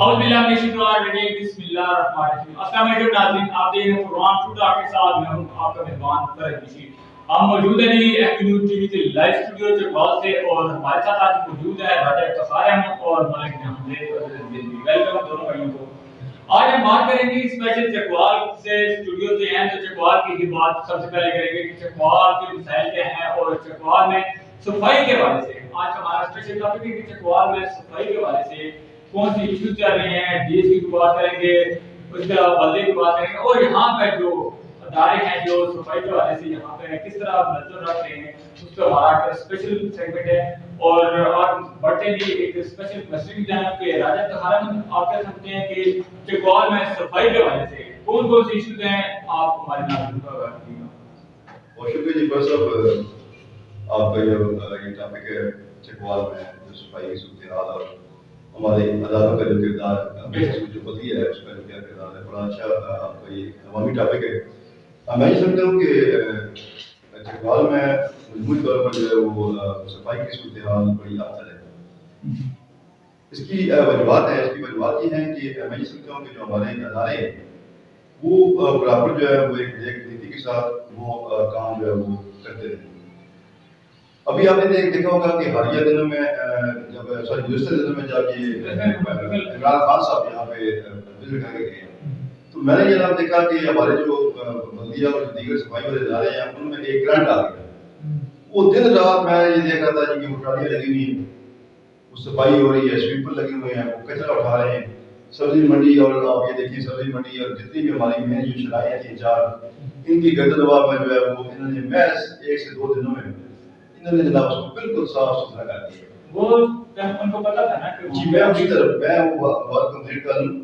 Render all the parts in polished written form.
اعوذ باللہ من الشیطان الرجیم بسم اللہ الرحمن الرحیم. السلام علیکم ناظرین, آپ دیکھ رہے ہیں پروگرام ٹوٹا کے ساتھ میں ہوں آپ کا میزبان فرحت بشیر. ہم موجود ہیں جی ایف نیوز ٹی وی کے لائیو اسٹوڈیو چکوال سے, اور ہمارے ساتھ آج موجود ہے راجہ افتخار احمد اور ملک احمد. ویلکم دونوں بھائیوں کو. آج ہم بات کریں گے اسپیشل چکوال سے اسٹوڈیو سے ہیں تو چکوال کی ہی بات سب سے پہلے کریں گے کہ چکوال کے مسائل کیا ہیں اور چکوال میں صفائی کے حوالے سے آج ہمارا اسپیشل ٹاپک ہے کہ چکوال میں صفائی کے حوالے سے کون سی ایشوز چل رہے ہیں, ڈی ایس کی بات کریں گے, اس کے علاوہ والدے کی بات کریں گے, اور یہاں پہ جو ادارے ہیں جو صفائی کے حوالے سے یہاں پہ کس طرح نظر رکھ رہے ہیں اس کا ہمارا اسپیشل سیگمنٹ ہے. اور آپ بڑھتے ہیں ایک اسپیشل مسئلے کی جانب کہ راجہ افتخار احمد آپ کہہ سکتے ہیں کہ چکوال میں صفائی کے حوالے سے کون کون سی ایشوز ہیں, آپ ہمارے ناظرین کو آگاہ کیجیے گا. بہت شکریہ جی بھائی صاحب, آپ کا یہ ٹاپک ہے چکوال میں جو صفائی کی صورتحال اور ہمارے اداروں کا جو کردار جو بدلی ہے اس کا جو کیا کردار ہے, بڑا اچھا آپ کا یہ عوامی ٹاپک ہے. میں یہ سمجھتا ہوں کہ چکوال میں مجموعی طور پر جو ہے وہ صفائی کی صورتحال بڑی افضل ہے. اس کی وجوہات ہیں, اس کی وجوہات یہ ہیں کہ میں یہ سمجھتا ہوں کہ جو ہمارے ادارے ہیں وہ برابر جو ہے وہ ایک نیتی کے ساتھ وہ کام جو ہے وہ کرتے رہے. ابھی آپ نے دیکھا ہوگا کہ حالیہ دنوں میں جب گزشتہ دنوں میں جب یہ عمران خان صاحب یہاں پہ وزٹ کر کے گئے تو میں نے یہ نام دیکھا کہ ہمارے جو بلدیہ اور دیگر صفائی والے ادارے ہیں ان میں ایک گرانٹ آ گیا. وہ دن رات میں یہ دیکھ رہا تھا کہ وہ ٹرالیاں لگی ہوئی ہیں, وہ صفائی ہو رہی ہے, سویپر لگے ہوئے ہیں, وہ کچرا اٹھا رہے ہیں. سبزی منڈی اور آپ یہ دیکھیے سبزی منڈی اور جتنی بھی ہماری مین جو شرائیں تھیں چار, ان کی گرد نواب میں جو ہے وہ انہوں نے محض 1 سے 2 دنوں میں انہوں نے جناب اس کو بالکل صاف ستھرا کر دیا. وہ ان کو پتا تھا نا کہ جی میں اسی طرف میں وہ بات کمپلیٹ کر لوں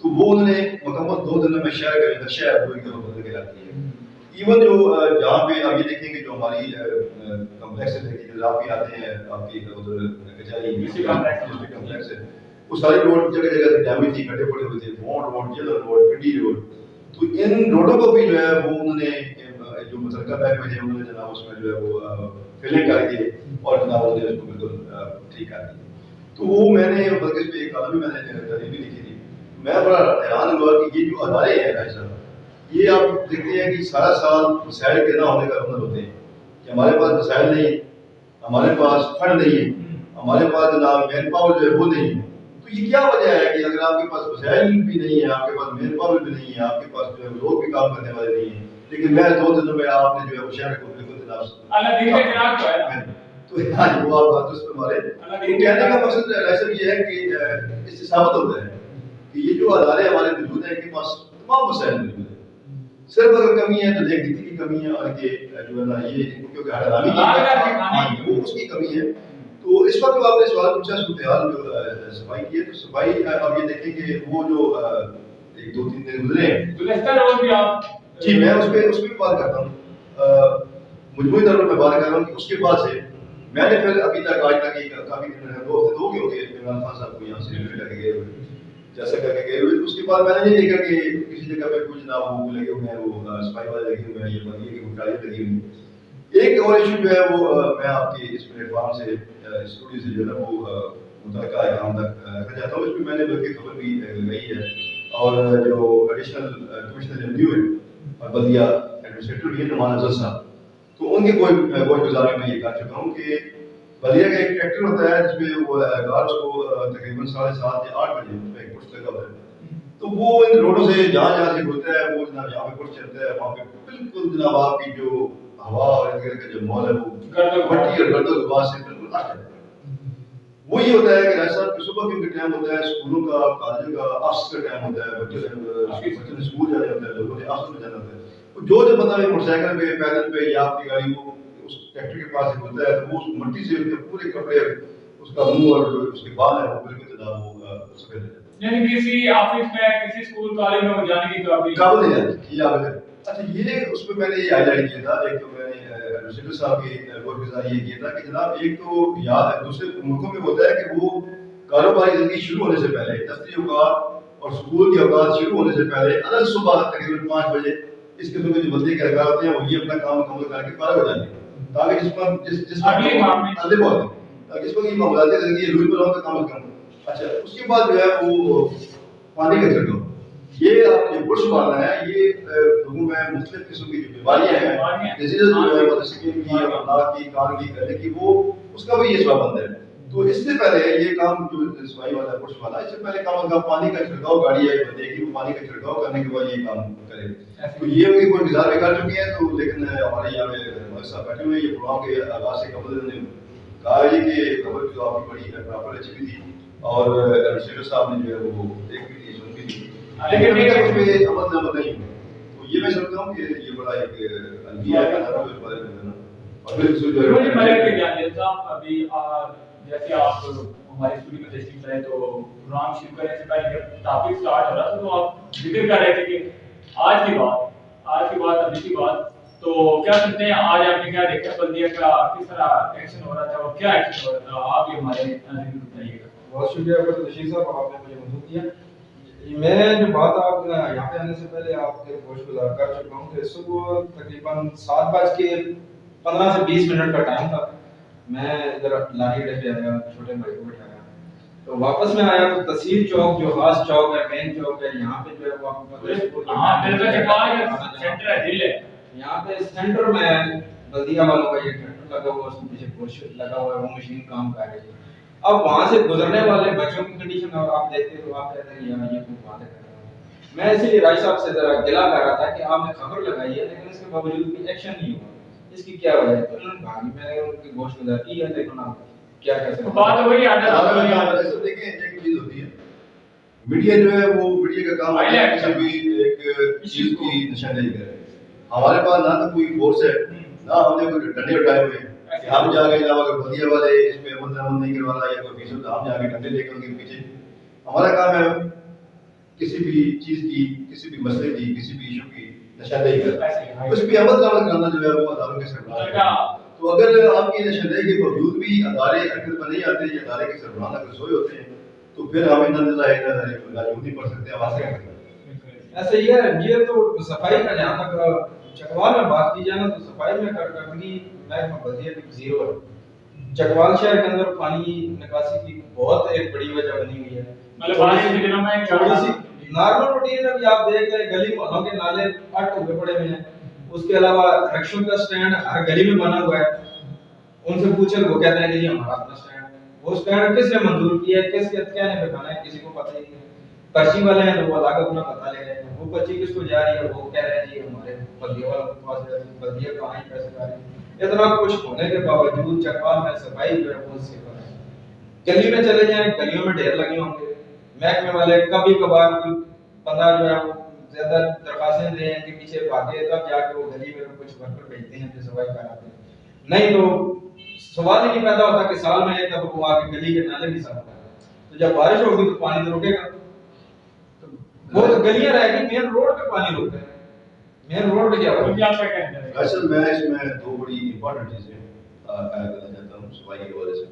تو وہ انہوں نے مکمل 2 دنوں میں شہر کا جو نقشہ ہے وہ ایک دفعہ بدل کے رکھ دیا. ایون جو جہاں پہ آپ یہ دیکھیں کہ جو ہماری کمپلیکس ہے کہ آپ بھی آتے ہیں آپ کی ادھر کچہری کمپلیکس ہے, وہ ساری روڈ جگہ جگہ سے ڈیمیج تھی, کٹے پڑے ہوئے تھے, won't road, jailer road, Pindi road. تو ان روڈوں کو بھی جو ہے وہ انہوں نے جو متعلقہ محکمے تھے انہوں نے جناب اس میں جو ہے وہ فلنگ کر دیے اور جناب انہوں نے اس کو بالکل ٹھیک کر دیا. تو وہ میں نے بلکہ اس پہ ایک کالم بھی میں نے تحریر بھی لکھی تھی. میں بڑا حیران ہوا کہ یہ جو ادارے ہیں بھائی صاحب, یہ آپ دیکھتے ہیں کہ سارا سال مسائل کے نہ ہونے کا عمل ہوتے ہیں کہ ہمارے پاس مسائل نہیں, ہمارے پاس فنڈ نہیں ہے, ہمارے پاس جناب مین پاور جو ہے وہ نہیں ہے. تو یہ کیا وجہ ہے کہ اگر آپ کے پاس وسائل بھی نہیں ہے, آپ کے پاس مین پاور بھی نہیں ہے, آپ کے پاس جو ہے لوگ بھی کام کرنے والے نہیں ہیں, لیکن میں 2 دنوں میں آپ نے جو ہے وہ شہر کو بالکل جناب تو وہ آپ بات اس پہ مارے. کہنے کا مقصد ایسا یہ ہے کہ اس سے ثابت ہوتا ہے کہ یہ جو ادارے ہمارے موجود ہیں ان کے پاس تمام وسائل موجود ہیں. صرف اگر کمی ہے تو دیکھ نیتی کی کمی ہے اور کہ جو ہے نا یہ کیونکہ حرامی کی وہ اس کی کمی ہے. تو اس وقت جو آپ نے سوال پوچھا صورتحال جو صفائی کی ہے, تو صفائی آپ یہ دیکھیں کہ وہ جو 1-2-3 دن گزرے ہیں جی میں اس پہ بات کرتا ہوں, مجموعی طور پر میں بات کر رہا ہوں کہ اس کے بعد سے میں نے پھر ابھی تک آج تک کافی دن 2 ہفتے 2 ہو گئے عمران خان صاحب کو یہاں سے کر کے گئے ہوئے, جیسا کر کے گئے ہوئے. اس کے بعد میں نے یہ دیکھا کہ کسی جگہ پہ کچھ نہ وہ لگے ہوئے ہیں, وہ صفائی والے لگے ہوئے ہیں, یہ بندی کی گھٹالیاں لگی ہوئی ہیں. ایک اور ایشو جو ہے وہ میں آپ کی اس پلیٹ فارم سے اسٹوڈیو سے جو ہے وہ متعلقہ احکام تک رکھنا چاہتا ہوں. اس میں نے بلکہ خبر بھی لگائی ہے اور جو ایڈیشنل کمشنر ریویو ہے اور بلدیہ ایڈمنسٹریٹر بھی ہے نعمان افضل صاحب, تو ان کی گوش گزار میں یہ کہہ چکا ہوں کہ بلدیہ کا ایک ٹریکٹر ہوتا ہے جس میں وہ کار اس کو تقریباً 7:30 یا 8 بجے اس میں ایک پشت لگا ہوتا ہے. تو وہ ان روڈوں سے جہاں سے گزرتا ہے وہ جناب یہاں پہ پشت چلتا ہے, وہاں پہ بالکل جناب آپ کی جو ہوا اور ارد گرد کا جو ماحول ہے وہ مٹی اور گرد و غبار سے بالکل آٹھ ہے. وہ یہ ہوتا ہے کہ ایسا صبح کے ٹائم ہوتا ہے, اسکولوں کا, کالجوں کا, آفس کا ٹائم ہوتا ہے, بچے نے اسکول جانا ہوتا ہے, لوگوں نے آفس میں جانا ہوتا ہے. جو بندہ موٹر سائیکل پہ, پیدل پہ یا اپنی گاڑی وہ اس ٹریکٹر کے پاس ہوتا ہے تو وہ اس مٹی سے پورے کپڑے, اس کا منہ اور اس کے بال ہے وہ بالکل جناب وہ سفید ہو جاتے ہیں. یعنی کسی آفس میں, کسی اسکول, کالج میں جانے کی قابل نہیں جاتی یہ آپ. اچھا یہ اس پہ میں نے یہ ہائی لائٹ کیا تھا, ایک تو میں نے ایڈمنسٹریٹر صاحب کی گوش گزار یہ کیا تھا کہ جناب ایک تو یاد ہے دوسرے ملکوں میں ہوتا ہے کہ وہ کاروباری زندگی شروع ہونے سے پہلے, دفتری اوقات اور اسکول کے اوقات شروع ہونے سے پہلے الگ صبح تقریباً 5 بجے اس قسم کے جو بندے کے اہلکار ہوتے ہیں وہ یہ اپنا کام مکمل کر کے فارغ ہو جاتے ہیں تاکہ جس پر یہ معاملاتی زندگی روز پر ہوں تو کم از کم اچھا اس کے بعد جو ہے وہ پانی کا چھڑکاؤ. یہ آپ جو برش مارنا ہے یہ لوگوں میں مختلف قسم کی جو بیماریاں ہیں ڈیزیز جو ہے سکن کی اور ناک کی کان کی گلے کی وہ اس کا بھی یہ سبب بند ہے. تو اس سے پہلے یہ کام جو صفائی والا برش والا اس سے پہلے کام کا پانی کا چھڑکاؤ گاڑی ہے بندے کی وہ پانی کا چھڑکاؤ کرنے کے بعد یہ کام کرے. تو یہ ہوگی کوئی انتظار بھی کر چکی ہیں تو لیکن ہمارے یہاں پہ ہمارے ساتھ بیٹھے ہوئے یہ پروگرام کے آغاز سے قبل نے کہا ہے کہ خبر جو آپ کی بڑی پراپر اچھی بھی تھی اور ایڈمنسٹریٹر صاحب نے جو ہے وہ دیکھ بھی تھی سن بھی تھی لیکن اس میں عمل نہ نہیں ہوئی. تو یہ میں سمجھتا ہوں کہ یہ بڑا ایک المیہ ہے اس بارے میں اور پھر ابھی جیسے آپ ہمارے اسٹوڈیو میں تشریف لائے تو پروگرام شروع کرنے سے پہلے جب ٹاپک سٹارٹ ہو رہا تھا تو آپ ذکر کر رہے تھے کہ آج کی بات ابھی کی بات تو کیا سنتے ہیں آج آپ نے کیا دیکھا بلدیہ کا کس طرح ایکشن ہو رہا تھا اور کیا ایکشن ہو رہا تھا آپ یہ ہمارے ناظرین کو بتائیے گا. بہت شکریہ رشید صاحب آپ نے مجھے موجود کیا. میں جو بات آپ یہاں پہ آنے سے پہلے آپ کے گوش گزار کر چکا ہوں کہ صبح تقریباً 7:15 سے 20 منٹ کا ٹائم تھا. میں ادھر لاری اڈے پہ آیا چھوٹے بھائی کو بٹھایا تو واپس میں آیا تو تحصیل چوک جو خاص چوک ہے مین چوک ہے یہاں پہ جو ہے وہ آپ کو پتہ ہے یہاں پہ سینٹر میں بلدیہ والوں کا یہ ٹریکٹر لگا ہوا ہے اس کے پیچھے پوش لگا ہوا ہے وہ مشین کام کر رہی ہے. اب وہاں سے گزرنے والے بچوں کی کنڈیشن آپ دیکھتے تو آپ کہتے ہیں یار یہ کوئی باتیں کر رہا ہے. میں اسی لیے راج صاحب سے ذرا گلا کر رہا تھا کہ آپ نے خبر لگائی ہے لیکن اس کے باوجود بھی ایکشن نہیں ہوا. اس کی کیا وجہ ہے؟ تو انہوں نے کہا کہ میں ان کی گوشت گزار کی ہے لیکن آپ کیا کہہ سکتے ہیں بات وہی آتا دیکھیں ایک چیز ہوتی ہے میڈیا جو ہے وہ میڈیا کا کام ہے کسی بھی ایک چیز کی نشاندہی کرے. ہمارے پاس نہ تو کوئی فورس ہے نہ ہم نے کوئی ڈنڈے اٹھائے ہوئے ہیں کہ ہم جا کے جناب اگر بلدیہ والے اس پہ عمل نہیں کروانا یا کوئی فیصد ہم جا کے ڈنڈے لے کر ان کے پیچھے. ہمارا کام ہے کسی بھی چیز کی کسی بھی مسئلے کی کسی بھی ایشو کی نشاندہی کرنا اس پہ عمل کرنا جو ہے وہ اداروں کے سربراہ. تو اگر آپ کی نشاندہی کے باوجود بھی ادارے حرکت پر نہیں آتے یا ادارے کے سربراہ اگر سوئے ہوتے ہیں تو پھر ہم نہیں پڑھ سکتے آواز کیا کرتے ہیں. ایسا یہ تو صفائی کا جہاں تک چکوال میں بات کی جائے نا تو صفائی میں کارکردگی محکمہ بلدیہ کی زیرو ہے. چکوال شہر کے اندر پانی نکاسی کی بہت ایک بڑی وجہ بنی ہوئی ہے. مطلب بارش کے دنوں میں تھوڑی سی نارمل روٹین ہے کہ آپ دیکھ لیں گلی محلوں کے نالے پٹ ہوئے پڑے ہوئے ہیں. اس کے علاوہ رکشوں کا سٹینڈ ہر گلی میں بنا ہوا ہے. ان سے پوچھے وہ کہتے ہیں کہ جی ہمارا اپنا سٹینڈ ہے. وہ سٹینڈ کس نے منظور کیا ہے کس کے کہنے پہ بنا ہے کسی کو پتہ ہی نہیں. پرچی والے ہیں تو وہ الگ اپنا پتہ لے رہے ہیں. وہ پرچی کس کو جا رہی ہے وہ کہہ رہے ہیں جی ہمارے بلدیہ والوں کے پاس ہے بلدیہ کہاں ہی پیسے جا رہے ہیں. اتنا کچھ ہونے کے باوجود چکوال میں صفائی جو ہے وہ صفر ہے. گلی میں چلے جائیں گلیوں میں ڈھیر لگے ہوں گے. محکمے والے کبھی کبھار کوئی بندہ جو ہے وہ زیادہ درخواستیں دے ہیں کہ پیچھے بھاگے تب جا کے وہ گلی میں کچھ ورکر بھیجتے ہیں جو صفائی کراتے ہیں. نہیں تو سوال ہی نہیں پیدا ہوتا کہ سال میں ایک دفعہ وہ آ کے گلی کے نالے بھی صاف کرے. تو جب بارش ہوگی تو پانی تو رکے گا. وہ تو گلیاں رہ گی مین روڈ پہ پانی روکتا ہے. مین روڈ پہ کیا ہوگا؟ اصل میں اس میں دو بڑی امپورٹنٹ چیزیں کرنا چاہتا ہوں صفائی کے حوالے سے.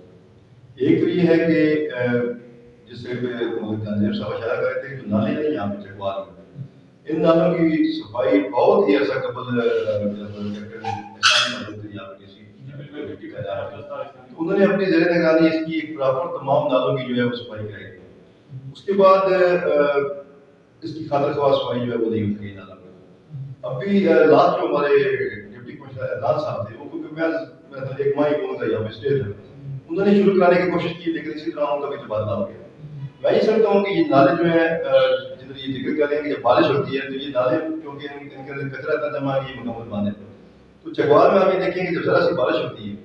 ایک تو یہ ہے کہ جس سے جانب صاحب اشارہ کر رہے تھے جو نالے ہیں یہاں پہ چکوال میں ان نالوں کی صفائی بہت ہی عرصہ قبل انہوں نے اپنی زیر نگرانی اس کی ایک پراپر تمام نالوں کی جو ہے وہ صفائی کرائی. اس کے بعد اس کی خاطر خواہ صفائی جو ہے وہ نہیں ہوتی گئی نالوں میں. ابھی لاسٹ جو ہمارے ڈپٹی کمشنر اعلان صاحب تھے وہ کیونکہ میں ایک ماہ ہی بولوں گا یہاں پہ اسٹیج ہے انہوں نے شروع کرانے کی کوشش کی لیکن اسی طرح ان کا بھی تبادلہ ہو گیا. میں یہ سمجھتا ہوں کہ یہ نالے جو ہیں جدھر یہ ذکر کریں کہ جب بارش ہوتی ہے تو یہ نالے کیونکہ ان کے اندر کچرا اتنا جمع ہے یہ مکمل باندھے. تو چکوال میں آپ یہ دیکھیں کہ جب ذرا سی بارش ہوتی ہے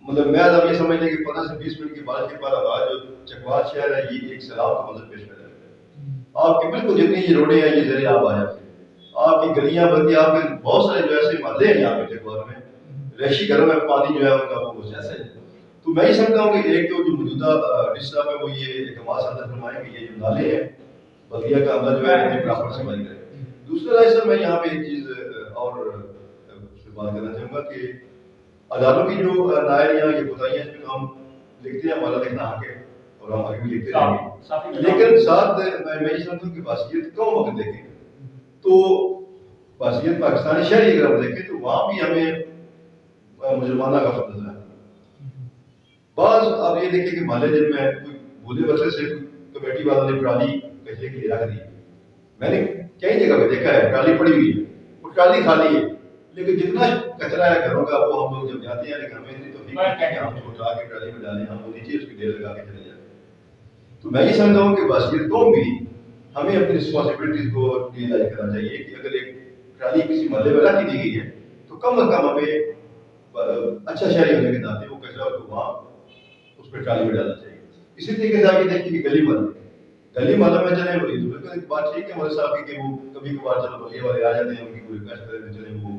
مطلب میں آپ یہ سمجھ لیں کہ 15 سے 20 منٹ کی بارش کے بعد آواز جو چکوال شہر ہے یہ ایک سیلاب کا منظر پیش کر جاتا ہے. آپ کی بالکل جتنی یہ روڈیں ہیں یہ زیر آب آ جاتی ہیں. آپ کی گلیاں بلکہ آپ کے بہت سارے جو ایسے محلے ہیں یہاں پہ چکوال میں رہائشی گھروں میں پانی جو ہے ان کا وہ جیسے. تو میں یہ سمجھتا ہوں کہ ایک تو جو موجودہ ڈسٹرکٹ ہے وہ یہ احتماد اندر فرمائے کہ یہ جو نالے ہیں بلدیہ کا اندر جو ہے انہیں پراپر صفائی کرے. دوسرا ایسا میں یہاں پہ ایک چیز اور بات کرنا چاہوں گا کہ عدالتوں کی جو نائریاں یا کوتاہیاں اس میں ہم لکھتے ہیں ہمارا لکھنا حق ہے اور ہم آگے بھی لکھتے رہیں گے لیکن ساتھ میں یہ سمجھتا ہوں کہ بحثیت قوم اگر دیکھیں تو بحثیت پاکستانی شہری اگر ہم دیکھیں تو وہاں بھی ہمیں مجرمانہ کا فرق نظر آتا ہے. بعض آپ یہ دیکھیں کہ محلے جن میں کوئی بھولے بسے سے کمیٹی والوں نے ٹرالی کچرے کے لیے رکھ دی. میں نے کئی جگہ پہ دیکھا ہے ٹرالی پڑی ہوئی ہے, وہ ٹرالی خالی ہے, لیکن جتنا کچرا ہے گھروں کا وہ ہم لوگ جب جاتے ہیں لیکن ہمیں اتنی توفیق نہیں ہے کہ ہم اس کو اٹھا کے ٹرالی میں ڈالیں, ہم وہ نیچے اس کی ڈھیر لگا کے چلے جاتے ہیں. تو میں یہ سمجھتا ہوں کہ بس یہ قوم بھی ہمیں اپنی رسپانسبلٹیز کو ریئلائز کرنا چاہیے کہ اگر ایک ٹرالی کسی محلے میں رکھ دی گئی ہے تو کم از کم ہمیں اچھا شہری ہونے کے ناطے وہ کچرا کو وہاں اس پہ ٹرالی میں ڈالنا چاہیے. اسی طریقے سے آگے دیکھیے کہ گلی محلہ میں چلے وہی تو بالکل ایک بات ٹھیک ہے ہمارے صاحب کی کہ وہ کبھی کبھار چلو بھائی والے آ جاتے ہیں, ان کی کوئی ریکویسٹ کرتے ہیں چلے وہ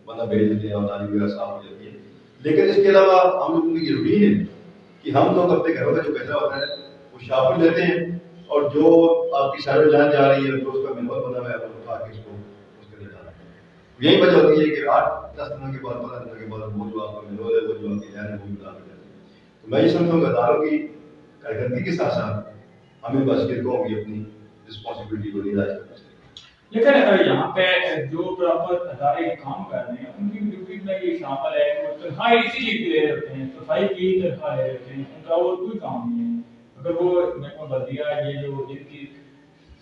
بندہ بھیج دیتے ہیں اور نالی وغیرہ صاف ہو جاتی ہے. لیکن اس کے علاوہ ہم لوگوں کی یہ روٹین ہے کہ ہم لوگ اپنے گھروں کا جو کچرا ہوتا ہے وہ شاپر لیتے ہیں اور جو آپ کی سائڈ لائن جا رہی ہے جو اس کا مینول بنا ہوا ہے وہ اٹھا کے اس کو اس کے لیے جانا ہے. یہی وجہ ہوتی ہے کہ 8-10 دنوں کے بعد 15 دنوں کے بعد وہ جو آپ کا مینول ہے وہ جو آپ کی لائن ہے وہ ملا ہو جاتی ہے. تو میں یہ سمجھتا ہوں کہ اداروں کی کارکردگی کے ساتھ ساتھ ہمیں بس فرقوں کی اپنی رسپانسبلٹی کو ریئلائز کرنا چاہیے. لیکن یہاں پہ جو پراپر ادارے کام کر رہے ہیں ان کی ڈیوٹی میں یہ شامل ہے کہ وہ تنخواہ اسی چیز کی لے رہتے ہیں, صفائی کی تنخواہ لے رہتے ہیں, ان کا اور کوئی کام نہیں ہے. اگر وہ میں کو بلدیہ یہ جو جن کی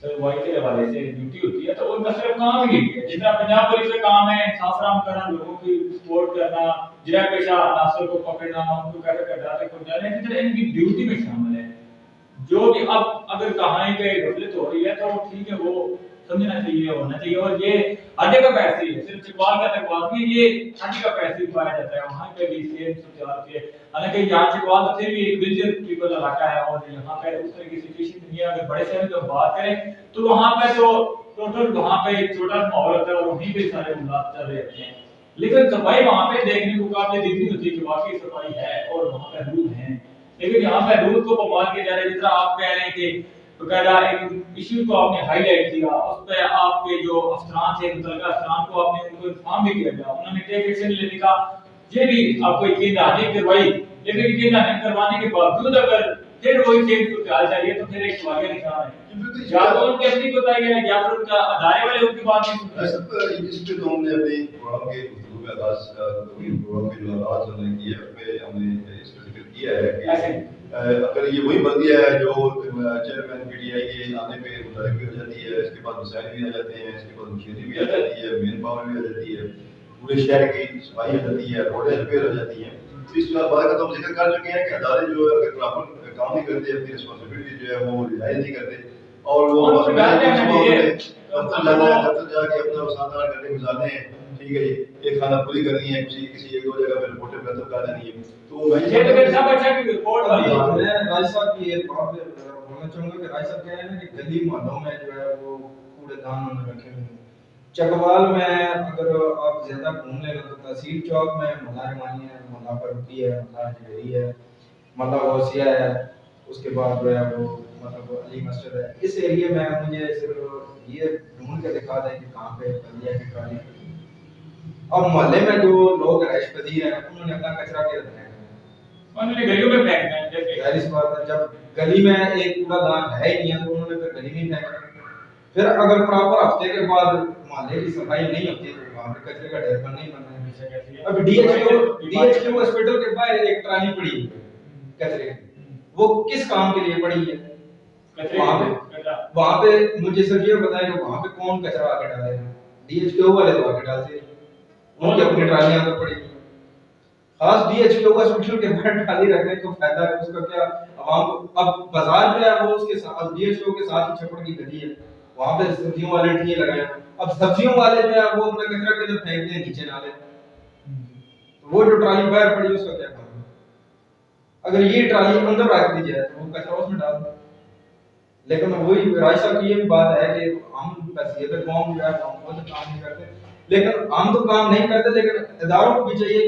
صفائی کے حوالے سے ڈیوٹی ہوتی ہے تو ان کا صرف کام ہی ہے جتنا پنجاب پولیس کا کام ہے انصاف فراہم کرنا, لوگوں کی سپورٹ کرنا, جرا پیشہ عناصر کو پکڑنا, ان کو کیسے کردار پہنچانا, اسی طرح ان کی ڈیوٹی میں شامل ہے. جو بھی اب اگر کہانی پہ غفلت ہو رہی ہے تو تھیک ہے وہ سمجھنا چاہیے, ہونا چاہیے. اور یہ اڈے کا پیسے ہے, صرف چکوال کا تک بات نہیں, یہ اڈے کا پیسے پایا جاتا ہے وہاں پہ بھی سیم سوچال کے. حالانکہ یہاں چکوال تو پھر بھی ایک ریلیجن پیپل علاقہ ہے اور یہاں پہ اس طرح کی سچویشن نہیں ہے. اگر بڑے شہر میں بات کریں تو وہاں پہ تو ٹوٹل وہاں پہ ایک چھوٹا ماحول ہوتا ہے اور وہیں پہ سارے معاملات چل رہے ہوتے ہیں. لیکن صفائی وہاں پہ دیکھنے کو قابل دید نہیں ہوتی کہ واقعی صفائی ہے اور وہاں پہ رول ہیں. لیکن یہاں پہ رول کو پامال کیا جا رہا ہے. جس طرح آپ کہہ رہے ہیں کہ باقاعدہ ایک ایشو کو آپ نے ہائی لائٹ کیا, اس پہ آپ کے جو افسران تھے متعلقہ افسران کو آپ نے ان کو انفارم بھی کیا گیا, انہوں نے ٹیک ایکشن لینے کا یہ بھی آپ کو یقین دہانی کروائی. لیکن یقین دہانی کروانے کے باوجود اگر پھر وہی سیم صورتحال چاہیے تو پھر ایک سوالیہ نشان ہے. یا تو ان کی اپنی کوتاہی ہے یا پھر ان کا ادارے والے ان کی بات نہیں سنتے. اس پہ تو ہم نے اپنے پروگرام کے گفتگو میں پروگرام کے جو آغاز ہم نے کیے اس پہ ہم نے اس پہ ذکر کیا ہے کہ اگر یہ وہی بندیاں ہے جو چیئرمین پی ٹی آئی کے آنے پہ متعلق بھی ہو جاتی ہے, اس کے بعد مسائل بھی آ جاتے ہیں, اس کے بعد مشینری بھی آ جاتی ہے, مین پاور بھی آ جاتی ہے, پورے شہر کی صفائی ہو جاتی ہے, روڈیں ریپیئر ہو جاتی ہیں. تو اس بات کا تو ہم ذکر کر چکے ہیں کہ ادارے جو اگر پراپر کام نہیں کرتے, اپنی رسپانسبلٹی جو ہے وہ ریلائز نہیں کرتے اور وہ دفتر جا کے اپنا 7-8 گھنٹے گزارنے ہیں, ٹھیک ہے جی ایک خانہ پوری کرنی ہے, کسی ایک دو جگہ پہ رپورٹیں مرتب کر دینی ہے. تو میں یہ تو سب اچھا کہ رپورٹ والی میں راج صاحب کی ایک بات بولنا چاہوں گا کہ راج صاحب کہہ رہے ہیں کہ گلی محلوں میں جو ہے وہ کوڑے دان میں رکھے ہوئے ہیں. چکوال میں اگر آپ زیادہ گھوم لیں تو تحصیل چوک میں محلہ رحمانی ہے, محلہ پروگرام ہے, محلہ ڈھیر ہے, محلہ غوثیہ ہے, اس کے بعد جو ہے وہ مطلب علی مسجد ہے. اس ایریے میں مجھے صرف یہ ڈھونڈ کے دکھا دیں کہ کہاں پہ بندیا کی ٹرالی. اب محلے میں جو لوگ رہائش پذیر ہیں انہوں نے اپنا کچرا کے رکھنا ہے, انہوں نے گلیوں میں پھینکنا ہے. ظاہر سی بات ہے جب گلی میں ایک کوڑا دان ہے ہی نہیں ہے تو انہوں نے پھر گلی میں پھینکنا. پھر اگر پراپر ہفتے کے بعد محلے کی صفائی نہیں ہوتی تو وہاں پہ کچرے کا ڈھیر بننا ہی بننا ہے. اب ڈی ایچ کیو ہاسپٹل کے باہر ایک ٹرالی پڑی ہے کچرے کی, وہ کس کام کے لیے پڑی ہے؟ وہاں پہ مجھے صرف یہ بتائیں کہ وہاں پہ کون کچرا آ کے ڈالے گا؟ ڈی ایچ کیو والے تو آ کے ڈالتے ہیں, ان کی اپنی ٹرالیاں تو پڑی ہیں. خاص ڈی ایچ کیو ہاسپٹل کے باہر ٹرالی رکھنے کو فائدہ ہے, اس کا کیا عوام کو. اب بازار جو ہے وہ اس کے ساتھ ڈی ایچ کیو کے ساتھ چھپڑ کی گلی ہے, وہاں پہ سبزیوں والے ٹھیے لگے ہیں. اب سبزیوں والے جو ہے وہ اپنا کچرا کدھر پھینکتے ہیں؟ نیچے نالے. وہ جو ٹرالی باہر پڑی ہے اس کا کیا کام ہے؟ اگر یہ ٹرالی اندر رکھ دی جائے تو وہ کچرا اس میں ڈال دیں. لیکن وہی راج صاحب کی یہ بھی بات ہے کہ ہم حیثیت قوم جو ہے ہم خود کام نہیں کرتے. لیکن ہم تو کام نہیں کرتے, لیکن اداروں کو بھی چاہیے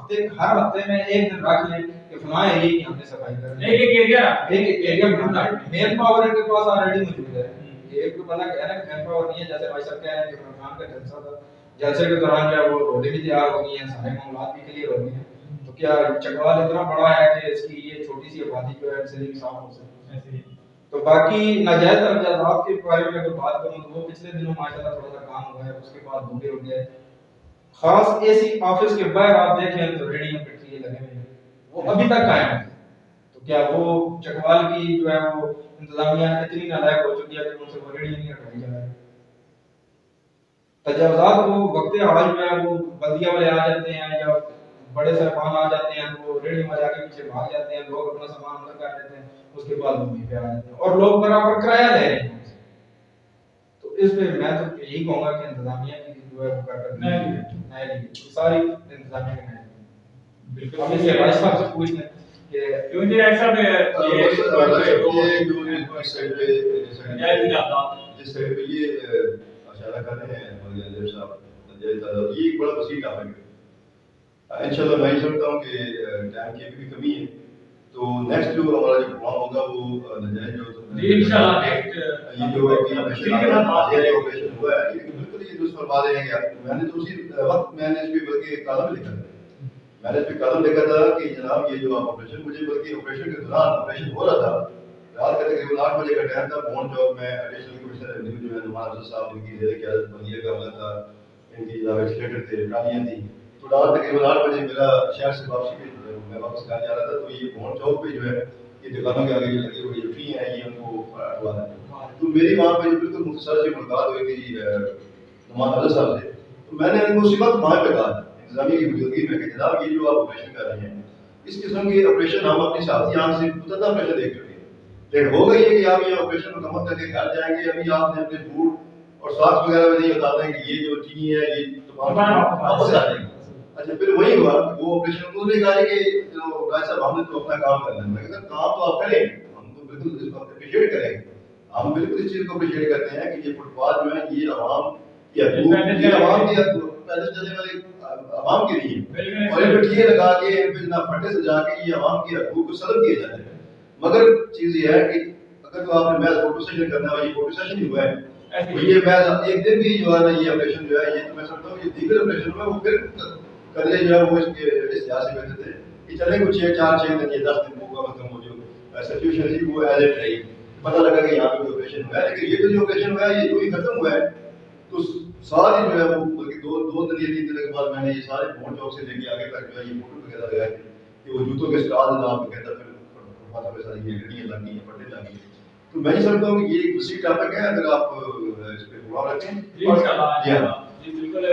کہ ہر ہفتے میں ایک دن رکھ لیں کہ فلاں ایریے کی ہم نے صفائی کرنی ہے. ایک ایریا مین پاور ان کے پاس آلریڈی موجود ہے. ایک تو بندہ کہہ رہا ہے مین پاور نہیں ہے, جیسے راج صاحب کہہ رہے ہیں کہ عمران خان کا جلسہ تھا, جلسے کے دوران جو ہے وہ روڈیں بھی تیار ہو گئی ہیں, سارے معاملات بھی کلیئر ہو گئے ہیں. تو کیا چکوال اتنا بڑا ہے کہ اس کی یہ چھوٹی سی آبادی جو ہے اس سے صاف ہو سکتی ہے؟ تو باقی ناجائز امتیازات کے بارے میں اگر بات کروں تو وہ پچھلے دنوں ماشاءاللہ تھوڑا سا کام ہوا ہے, اس کے بعد بھوگے ہو گئے. خاص اے سی آفس کے باہر آپ دیکھیں تو ریڑیاں پٹریاں لگے ہوئے ہیں, وہ ابھی تک قائم ہیں. تو تو کیا وہ چکوال کی جو ہے وہ انتظامیہ اتنی نالائق ہو چکی ہے کہ ان سے وہ ریڑھی نہیں ہٹائی جا رہی؟ تجاوزات وہ وقت حال جو ہے وہ بلدیہ والے آ جاتے ہیں یا بڑے سرپان آ جاتے ہیں، وہ ریڑھی والے آگے پیچھے بھاگ جاتے ہیں، لوگ اپنا سامان اندر کر لیتے ہیں، اس کے بعد وہ وہیں پہ آ جاتے ہیں اور لوگ برابر کرایہ لے رہے ہیں۔ تو اس پہ میں تو یہی کہوں گا کہ انتظامیہ کی جو ہے وہ کارکردگی ساری انتظامیہ کے نئے بالکل ہم اس سے رائے صاحب سے پوچھ لیں کہ کیوں جی رائے صاحب جس طرح پہ یہ اشارہ کر رہے ہیں صاحب، یہ ایک بڑا وسیع ٹاپک ہے۔ انشاءاللہ میں سمجھتا ہوں کہ ٹائم کی بھی کمی ہے، تو نیکسٹ جو ہمارا جو پروگرام ہوگا وہ نجائز جو انشاءاللہ یہ جو آپریشن ہوا ہے بالکل یہ درست فرما رہے ہیں کہ میں نے تو اسی وقت میں نے اس پہ بلکہ کالم لکھا تھا، میں نے اس پہ کالم لکھا تھا کہ جناب یہ جو آپریشن مجھے بلکہ آپریشن کے دوران آپریشن ہو رہا تھا، رات کا تقریباً 8 بجے کا ٹائم تھا، بون جاب میں ایڈیشنل کمشنر ریونیو جو ہے نعمان افضل صاحب ان کی زیر قیادت بندیہ کا عملہ تھا، ان کی جناب ایکسیلیٹر تھے، ٹرالیاں تھیں، تو رات تقریباً 8 بجے میرا شہر سے واپسی پہ میں واپس گھر جا رہا تھا، تو یہ بون چوک پہ جو ہے یہ دکانوں کے آگے جو لگے ہوئے جو فی ہیں یہ ان کو ہٹوا دیں، تو میری وہاں پہ بالکل مختصر سی ملاقات ہوئی تھی نعمان افضل صاحب سے، تو میں نے ان کو اسی وقت وہاں پہ کہا انتظامیہ کی موجودگی میں کہ جناب یہ جو آپ آپریشن کر رہے ہیں اس قسم کے آپریشن ہم اپنی صحافتی آنکھ سے متعدد آپریشن دیکھ چکے ہیں، لیکن ہو گئی ہے کہ آپ یہ آپریشن مکمل کر کے گھر جائیں گے، ابھی آپ نے اپنے بوٹ اور ساکس وغیرہ میں نہیں بتاتے ہیں کہ یہ جو چینی ہے یہ تمام واپس آ جائے گی۔ اچھا پھر وہی ہوا کہ وہ آپریشن انہوں نے کہا کہ جو رائے صاحب ہم نے تو اپنا کام کرنا ہے، میں کہا کام تو آپ کریں، ہم تو بالکل اس کو اپریشیٹ کریں گے، ہم بالکل اس چیز کو اپریشیٹ کرتے ہیں کہ یہ فٹ پاتھ جو ہے یہ عوام کی حقوق، یہ عوام کی پیدل چلنے والے عوام کے لیے، اور ان پہ ٹھیے لگا کے ان پہ جناب پھٹے سجا کے یہ عوام کے حقوق کو سلب کیے جاتے ہیں، مگر چیز یہ ہے کہ اگر تو آپ نے محض فوٹو سیشن کرنا ہے، یہ فوٹو سیشن ہی ہوا ہے، یہ محض ایک دن بھی جو ہے نا یہ آپریشن جو ہے یہ تو میں سمجھتا ہوں یہ دیگر آپریشن ہوا ہے وہ پھر قدرے جو ہے وہ اس کے لحاظ سے بہتر تھے کہ چلے کچھ 6 دن یا 10 دن ہوگا، مطلب وہ جو سچویشن تھی وہ ایز اٹ رہی، پتہ لگا کہ یہاں پہ کوئی آپریشن ہوا ہے، لیکن یہ تو جو آپریشن ہوا ہے یہ جو ہی ختم ہوا ہے، تو ساری جو ہے وہ بلکہ 2 دن یا 3 دن کے بعد میں نے یہ سارے بون چوک سے لے کے آگے تک جو ہے یہ فوٹو وغیرہ لگائے کہ وہ جوتوں کے اسٹال جناب کہتا پھر ماتھا پہ ساری یہ گھڑیاں لگ گئی ہیں، پٹے لگ گئی، تو میں یہ سمجھتا ہوں کہ یہ ایک وسیع ٹاپک ہے، اگر آپ اس پہ غور رکھیں جی بالکل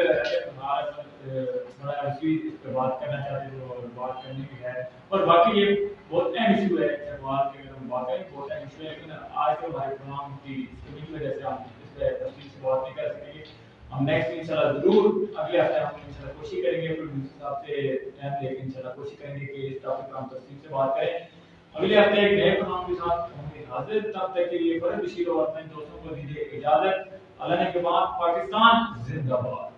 بڑا اسی اس پہ بات کرنا چاہتے ہیں اور بات کرنے کی ہے، اور باقی یہ بہت اہم ایشو ہے، بات کی اگر ہم بات کریں بہت اہم ایشو ہے، لیکن آج کے ہمارے پروگرام کی کمی کی وجہ سے ہم اس پہ تفصیل سے بات نہیں کر سکیں گے، ہم نیکسٹ انشاءاللہ ضرور اگلے ہفتے ہم انشاءاللہ کوشش کریں گے پروڈیوسر صاحب سے ٹائم لے کے انشاءاللہ کوشش کریں گے کہ اس ٹاپک پر ہم تفصیل سے بات کریں، اگلے ہفتے ایک نئے پروگرام کے ساتھ ہوں گے حاضر، تب تک کے لیے بڑے بشیر اور اپنے دوستوں کو دیجیے اجازت، اللہ نے کے بعد پاکستان زندہ باد۔